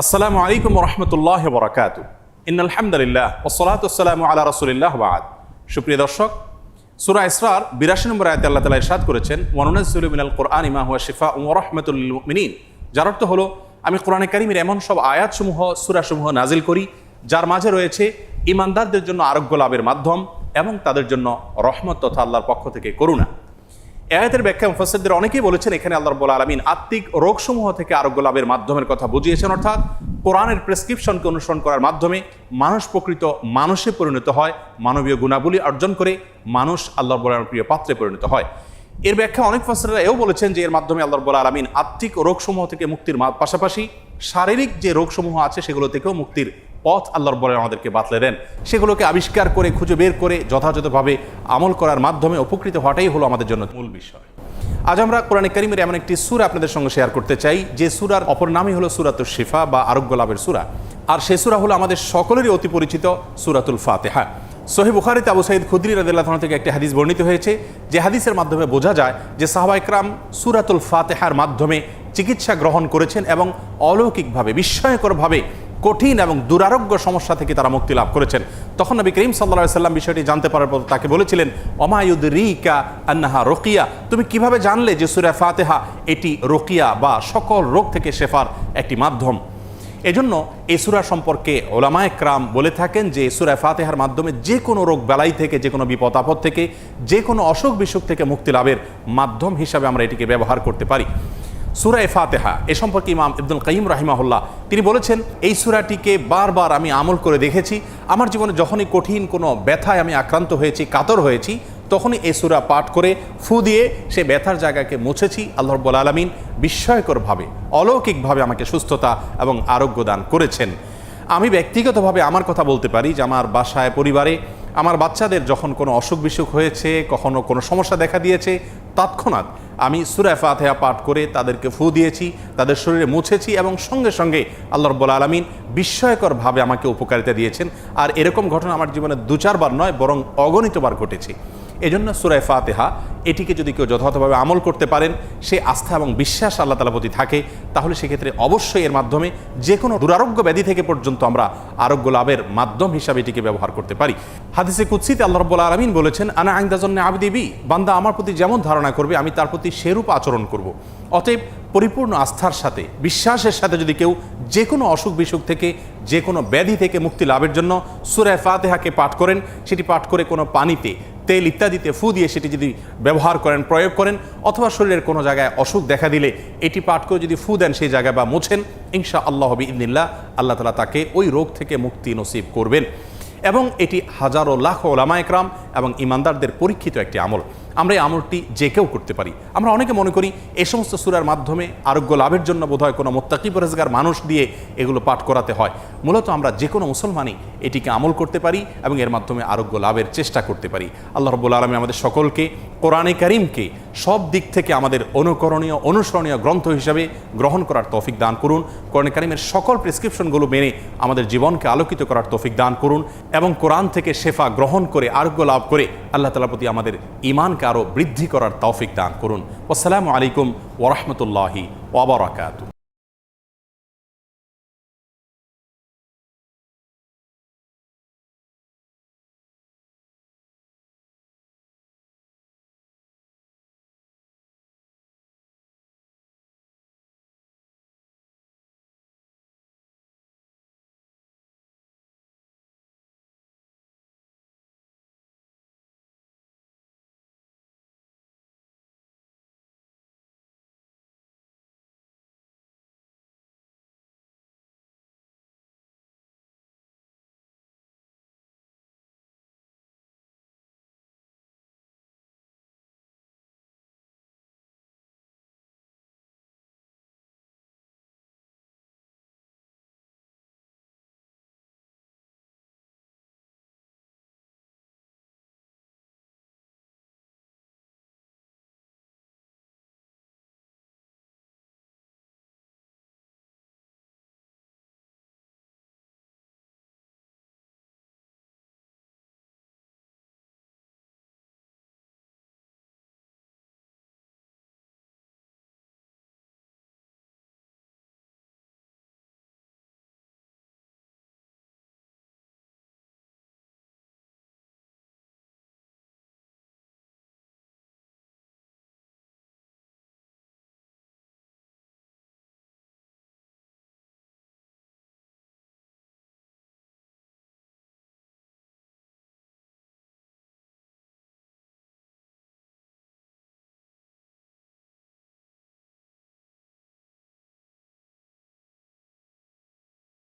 আসসালামু আলাইকুম ওয়া রাহমাতুল্লাহি ওয়া বারাকাতুহু। ইন্নাল হামদুলিল্লাহ ওয়াসসালাতু ওয়াসসালামু আলা রাসূলিল্লাহ ওয়া বা'দ। সুপ্রিয় দর্শক, সূরা ইসরার 82 নম্বর আয়াতে আল্লাহ তাআলা ইরশাদ করেছেন, ওয়া নুনাজ্জিলু মিনাল কুরআনি মা হুয়া শিফাউন ওয়া রাহমাতুল লিল মুমিনিন। যার অর্থ হলো, আমি কোরআনে কারীমের এমন সব আয়াতসমূহ, সূরাসমূহ নাজিল করি যার মাঝে রয়েছে ঈমানদারদের জন্য আরোগ্য লাভের মাধ্যম এবং তাদের জন্য রহমত তথা আল্লাহর পক্ষ থেকে করুণা। আয়াতের ব্যাখ্যা মুফাসসিরদের অনেকেই বলেছেন, এখানে আল্লাহ রাব্বুল আলামিন আত্মিক রোগসমূহ থেকে আরোগ্য লাভের মাধ্যমের কথা বুঝিয়েছেন, অর্থাৎ কোরআনের প্রেসক্রিপশনকে অনুসরণ করার মাধ্যমে মানুষ প্রকৃত মানুষে পরিণত হয়, মানবীয় গুণাবলী অর্জন করে মানুষ আল্লাহ রাব্বুল আলামিনের প্রিয় পাত্রে পরিণত হয়। এর ব্যাখ্যা অনেক মুফাসসিররা এও বলেছেন যে এর মাধ্যমে আল্লাহ রাব্বুল আলামিন আত্মিক রোগসমূহ থেকে মুক্তির পাশাপাশি শারীরিক যে রোগসমূহ আছে সেগুলো থেকেও মুক্তির পথ আল্লাহ রাব্বুল আলামিন আমাদেরকে বাতলে দেন। সেগুলোকে আবিষ্কার করে খুঁজে বের করে যথাযথভাবে আমল করার মাধ্যমে উপকৃত হওয়াটাই হলো আমাদের জন্য মূল বিষয়। আজ আমরা কোরআনে কারীমের এমন একটি সূরা আপনাদের সঙ্গে শেয়ার করতে চাই যে সূরার অপর নামই হলো সূরাতুশ শিফা বা আরোগ্য লাভের সূরা। আর সেই সূরা হলো আমাদের সকলেরই অতি পরিচিত সূরাতুল ফাতিহা। সহিহ বুখারীতে আবু সাঈদ খুদরি রাদিয়াল্লাহু আনহু থেকে একটি হাদিস বর্ণিত হয়েছে, যে হাদিসের মাধ্যমে বোঝা যায় যে সাহাবায়ে কেরাম সূরাতুল ফাতিহার মাধ্যমে চিকিৎসা গ্রহণ করেছেন এবং অলৌকিকভাবে, বিস্ময়করভাবে কঠিন এবং দুরারোগ্য সমস্যা থেকে তারা মুক্তি লাভ করেছেন। তখন নবী করিম সাল্লাল্লাহু আলাইহি সাল্লাম বিষয়টি জানতে পারার পর তাকে বলেছিলেন, ওমা ইউদরিকা আন্নাহা রুকিয়া, তুমি কিভাবে জানলে যে সূরা ফাতিহা এটি রুকিয়া বা সকল রোগ থেকে শেফার একটি মাধ্যম। এজন্য এই সূরা সম্পর্কে উলামায়ে কেরাম বলে থাকেন যে সূরা ফাতিহার মাধ্যমে যে কোনো রোগ বালাই থেকে, যে কোনো বিপদ আপদ থেকে, যে কোনো অসুখ বিসুখ থেকে মুক্তি লাভের মাধ্যম হিসাবে আমরা এটিকে ব্যবহার করতে পারি। সূরা ফাতিহা এ সম্পর্কে ইমাম ইবনুল কাইয়িম রাহিমাহুল্লাহ তিনি বলেছেন, এই সূরাটিকে বারবার আমি আমল করে দেখেছি। আমার জীবনে যখনই কঠিন কোনো ব্যথায় আমি আক্রান্ত হয়েছি, কাতর হয়েছি, তখনই এই সূরা পাঠ করে ফু দিয়ে সে ব্যথার জায়গাকে মুছেছি। আল্লাহ রাব্বুল আলামিন বিস্ময়করভাবে, অলৌকিকভাবে আমাকে সুস্থতা এবং আরোগ্য দান করেছেন। আমি ব্যক্তিগতভাবে আমার কথা বলতে পারি যে আমার বাসায়, পরিবারে আমার বাচ্চাদের যখন কোনো অসুখ বিসুখ হয়েছে, কখনো কোনো সমস্যা দেখা দিয়েছে, তৎক্ষণাৎ আমি সূরা ফাতিহা পাঠ করে তাদেরকে ফু দিয়েছি, তাদের শরীরে মুছেছি এবং সঙ্গে সঙ্গে আল্লাহ রাব্বুল আলামিন বিস্ময়করভাবে আমাকে উপকারিতা দিয়েছেন। আর এরকম ঘটনা আমার জীবনে 2-4 বার নয়, বরং অগণিতবার ঘটেছে। এজন্য সূরা ফাতিহা এটিকে যদি কেউ যথাযথভাবে আমল করতে পারেন, সে আস্থা এবং বিশ্বাস আল্লাহ তাআলার প্রতি থাকে, তাহলে সেক্ষেত্রে অবশ্যই এর মাধ্যমে যে কোনো দুরারোগ্য ব্যাধি থেকে পর্যন্ত আমরা আরোগ্য লাভের মাধ্যম হিসাবে এটিকে ব্যবহার করতে পারি। হাদিসে কুদসিতে আল্লাহ রাব্বুল আলামিন বলেছেন, আনা ইনদা যান্নি আবদি বি, বান্দা আমার প্রতি যেমন ধারণা করবে আমি তার প্রতি সেরূপ আচরণ করব। অতএব পরিপূর্ণ আস্থার সাথে, বিশ্বাসের সাথে যদি কেউ যে কোনো অসুখ বিসুখ থেকে, যে কোনো ব্যাধি থেকে মুক্তি লাভের জন্য সূরা ফাতিহাকে পাঠ করেন, সেটি পাঠ করে কোনো পানিতে, তেল ইত্যাদিতে ফু দিয়ে সেটি যদি ব্যবহার করেন, প্রয়োগ করেন, অথবা শরীরের কোনো জায়গায় অসুখ দেখা দিলে এটি পাঠ করে যদি ফু দেন সেই জায়গায় বা মোছেন, ইনশাআল্লাহ বিইذনিল্লাহ আল্লাহ তাআলা তাকে ওই রোগ থেকে মুক্তি নসিব করবেন। এবং এটি হাজারো লাখো উলামায়ে কেরাম এবং ঈমানদারদের পরীক্ষিত একটি আমল। আমরা এই আমলটি যে কেউ করতে পারি। আমরা অনেকে মনে করি এই সমস্ত সূরার মাধ্যমে আরোগ্য লাভের জন্য বোধহয় কোনো মুত্তাকি পরহেজগার মানুষ দিয়ে এগুলো পাঠ করাতে হয়। মূলত আমরা যে কোনো মুসলমানই এটিকে আমল করতে পারি এবং এর মাধ্যমে আরোগ্য লাভের চেষ্টা করতে পারি। আল্লাহ রাব্বুল আলামিন আমাদের সকলকে কোরআনে কারীমকে সব দিক থেকে আমাদের অনুকরণীয়, অনুসরণীয় গ্রন্থ হিসাবে গ্রহণ করার তৌফিক দান করুন। কোরআনে কারীমের সকল প্রেসক্রিপশনগুলো মেনে আমাদের জীবনকে আলোকিত করার তৌফিক দান করুন এবং কোরআন থেকে শেফা গ্রহণ করে আরোগ্য লাভ করে আল্লাহ তাআলার প্রতি আমাদের ঈমানকে আরও বৃদ্ধি করার তৌফিক দান করুন। আসসালামু আলাইকুম ওয়া রাহমাতুল্লাহি ওয়া বারাকাতুহু।